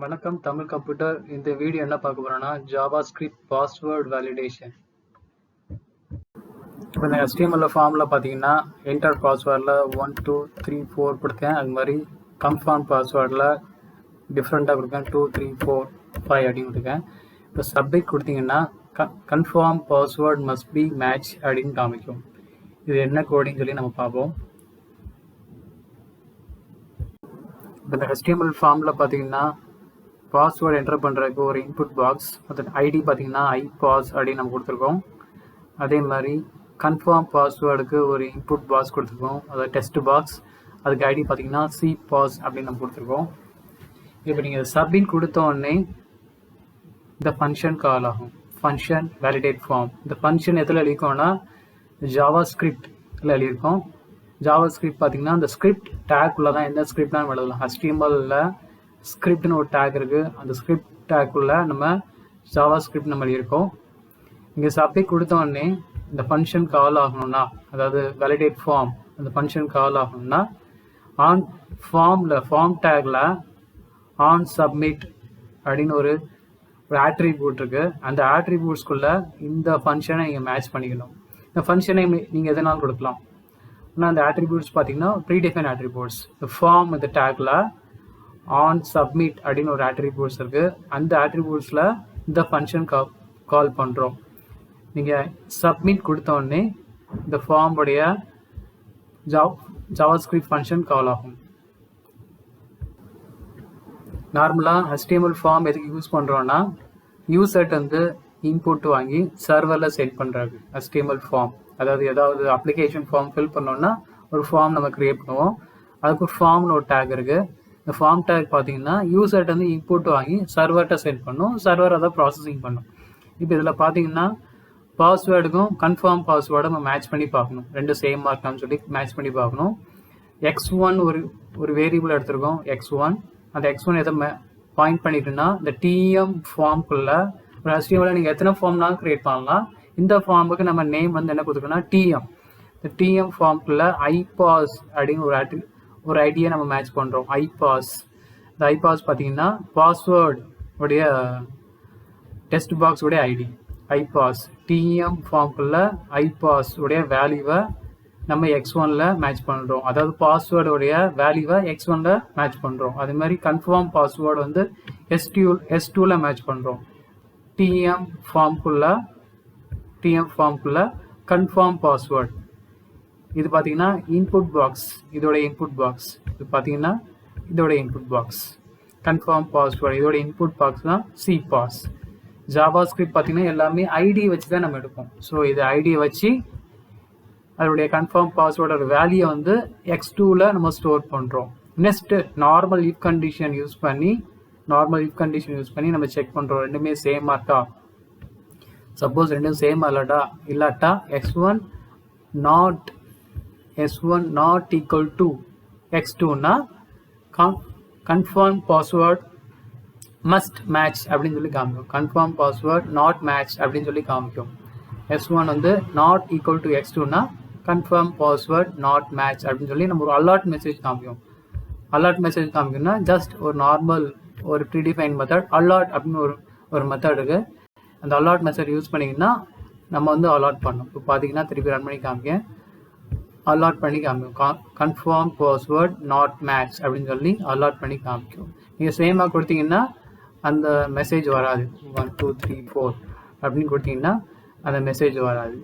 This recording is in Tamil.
வணக்கம் தமிழ் கம்ப்யூட்டர். இந்த வீடியோ என்ன பார்க்க போறோம்னா JavaScript பாஸ்வேர்ட் வேலிடேஷன். இப்போ இந்த HTML ஃபார்மில் பார்த்தீங்கன்னா என்டர் பாஸ்வேர்டில் 1 2 3 4 கொடுத்தேன். அது மாதிரி கன்ஃபார்ம் பாஸ்வேர்டில் டிஃப்ரெண்ட்டாக கொடுத்தேன் 2 3 4 5 அப்படின்னு கொடுத்துருக்கேன். இப்போ சப்மிட் கொடுத்தீங்கன்னா confirm password must be match அப்படின்னு காமிக்கும். இது என்ன கோடின்னு சொல்லி நம்ம பார்ப்போம். இப்போ இந்த HTML ஃபார்மில் பார்த்தீங்கன்னா பாஸ்வேர்டு என்டர் பண்ணுறதுக்கு ஒரு இன்புட் பாக்ஸ், அதோட ஐடி பார்த்தீங்கன்னா ஐபாஸ் அப்படின்னு நம்ம கொடுத்துருக்கோம். அதே மாதிரி கன்ஃபார்ம் பாஸ்வேர்டுக்கு ஒரு இன்புட் பாக்ஸ் கொடுத்துருக்கோம், அதாவது டெஸ்ட் பாக்ஸ். அதுக்கு ஐடி பார்த்தீங்கன்னா சிபாஸ் அப்படின்னு நம்ம கொடுத்துருக்கோம். இப்போ நீங்கள் சப்மிட் கொடுத்தோடனே இந்த ஃபங்க்ஷன் கால் ஆகும். Function validate form. இந்த ஃபங்க்ஷன் எதில் எழுதிக்கோன்னா ஜாவாஸ்கிரிப்டில் எழுதியிருக்கோம். ஜாவாஸ்கிரிப்ட் பார்த்தீங்கன்னா அந்த ஸ்கிரிப்ட் டேக்குள்ளே தான் எந்த ஸ்கிரிப்ட்லாம் எழுதலாம். HTML-ல ஸ்கிரிப்ட்னு ஒரு டேக் இருக்குது. அந்த ஸ்கிரிப்ட் டேக்குள்ளே நம்ம ஜாவாஸ்கிரிப்ட் நம்ம எழுதியிருக்கோம். இங்கே சப்மிட் கொடுத்தோடனே இந்த ஃபங்க்ஷன் கால் ஆகணும்னா, அதாவது வேலிடேட் ஃபார்ம் அந்த ஃபங்க்ஷன் கால் ஆகணும்னா ஆன் ஃபார்ம் டேக்கில் ஆன் சப்மிட் அப்படின்னு ஒரு ஆட்ரிபியூட் இருக்குது. அந்த ஆட்ரிபியூட்ஸ்குள்ளே இந்த ஃபங்க்ஷனை நீங்கள் மேட்ச் பண்ணிக்கணும். இந்த ஃபங்க்ஷனை நீங்கள் எதனாலும் கொடுக்கலாம். ஆனால் அந்த ஆட்ரிபியூட்ஸ் பார்த்தீங்கன்னா ப்ரீடிஃபைன் ஆட்ரிபியூட்ஸ். இந்த ஃபார்ம் இந்த டேக்கில் ஆன் சப்மிட் அப்படின்னு ஒரு ஆட்ரிபியூட்ஸ் இருக்குது. அந்த ஆட்ரிபியூட்ஸில் இந்த ஃபங்க்ஷன் கால் பண்ணுறோம். நீங்கள் சப்மிட் கொடுத்தோடனே இந்த ஃபார்முடைய ஜாவாஸ்கிரிப்ட் ஃபங்க்ஷன் கால் ஆகும். நார்மலாக HTML ஃபார்ம் எதுக்கு யூஸ் பண்ணுறோன்னா யூசர்ட் வந்து இன்புட் வாங்கி சர்வரில் சென்ட் பண்ணுறாங்க. HTML ஃபார்ம் அதாவது ஏதாவது அப்ளிகேஷன் ஃபார்ம் ஃபில் பண்ணோன்னா ஒரு ஃபார்ம் நம்ம க்ரியேட் பண்ணுவோம். அதுக்கு ஒரு ஃபார்ம்னு ஒரு டேக் இருக்குது. இந்த ஃபார்ம் டேக் பார்த்தீங்கன்னா யூசர்ட் வந்து இன்புட் வாங்கி சர்வர்கிட்ட சென்ட் பண்ணும், சர்வர் அதை ப்ராசஸிங் பண்ணும். இப்போ இதில் பார்த்தீங்கன்னா பாஸ்வேர்டுக்கும் கன்ஃபார்ம் பாஸ்வேர்டை நம்ம மேட்ச் பண்ணி பார்க்கணும். ரெண்டு சேமாக இருக்கான்னு சொல்லி மேட்ச் பண்ணி பார்க்கணும். X1 ஒரு வேரியபிள் எடுத்துருக்கோம் X1. அந்த X1 எதை பாயிண்ட் பண்ணிட்டுன்னா இந்த TM ஃபார்முக்குள்ளே ஒரு HTML நீங்கள் எத்தனை ஃபார்ம்னாலும் க்ரியேட் பண்ணலாம். இந்த ஃபார்முக்கு நம்ம நேம் வந்து என்ன கொடுத்துருக்கோம்னா TM. இந்த TM ஃபார்முக்குள்ளே ஐபாஸ் அப்படின்னு ஒரு ஐடியை நம்ம மேட்ச் பண்ணுறோம். ஐபாஸ். இந்த ஐபாஸ் பார்த்தீங்கன்னா பாஸ்வேர்டு உடைய டெஸ்ட் பாக்ஸ் உடைய ஐடி ஐபாஸ். TM ஃபார்முக்குள்ள ஐபாஸ் உடைய வேல்யூவை நம்ம X1ல மேட்ச் பண்ணுறோம். அதாவது பாஸ்வேர்டுடைய வேல்யூவை X1ல மேட்ச் பண்ணுறோம். அதே மாதிரி கன்ஃபார்ம் பாஸ்வேர்டு வந்து S2ல மேட்ச் பண்ணுறோம். TM ஃபார்முக்குள்ள கன்ஃபார்ம் பாஸ்வேர்டு. இது பார்த்தீங்கன்னா இன்புட் பாக்ஸ், இதோட இன்புட் பாக்ஸ். இது பார்த்தீங்கன்னா இதோட இன்புட் பாக்ஸ். கன்ஃபார்ம் பாஸ்வேர்டு இதோட இன்புட் பாக்ஸ் தான் சிபாஸ். ஜாவாஸ்கிரிப்ட் பார்த்தீங்கன்னா எல்லாமே ஐடி வச்சு தான் நம்ம எடுப்போம். ஸோ இது ஐடியை வச்சு அதோடைய கன்ஃபார்ம் பாஸ்வேர்டோட வேல்யூ வந்து X2ல நம்ம ஸ்டோர் பண்ணுறோம். Next normal if condition use பண்ணி நம்ம செக் பண்ணுறோம். ரெண்டுமே சேமாக இருக்கா. சப்போஸ் ரெண்டும் சேமாக இல்லாட்டா S1 not equal to X2னா கன்ஃபார்ம் பாஸ்வேர்ட் மஸ்ட் மேட்ச் அப்படின்னு சொல்லி காமிக்கும். கன்ஃபார்ம் பாஸ்வேர்ட் நாட் மேட்ச் அப்படின்னு சொல்லி காமிக்கும். S1 வந்து நாட் ஈக்குவல் டு X2னா கன்ஃபார்ம் பாஸ்வேர்ட் நாட் மேட்ச் அப்படின்னு சொல்லி நம்ம ஒரு அலர்ட் மெசேஜ் காமிக்கும். அலர்ட் மெசேஜ் காமிக்கும்னா ஜஸ்ட் ஒரு நார்மல் ஒரு ப்ரீடிஃபைன் மெத்தட் அலர்ட் அப்படின்னு ஒரு மெத்தட் இருக்குது. அந்த அலர்ட் மெத்தட் யூஸ் பண்ணிங்கன்னா நம்ம வந்து அலர்ட் பண்ணணும். இப்போ பார்த்தீங்கன்னா திருப்பி ரன் பண்ணி காமிக்கேன். அலாட் பண்ணி காமிக்கும். கன்ஃபார்ம் பாஸ்வேர்ட் நாட் மேட்ச் அப்படின்னு சொல்லி அலாட் பண்ணி காமிக்கும். நீங்கள் சேமாக கொடுத்தீங்கன்னா அந்த மெசேஜ் வராது. 1 2 3 4 அப்படின்னு கொடுத்தீங்கன்னா அந்த மெசேஜ் வராது.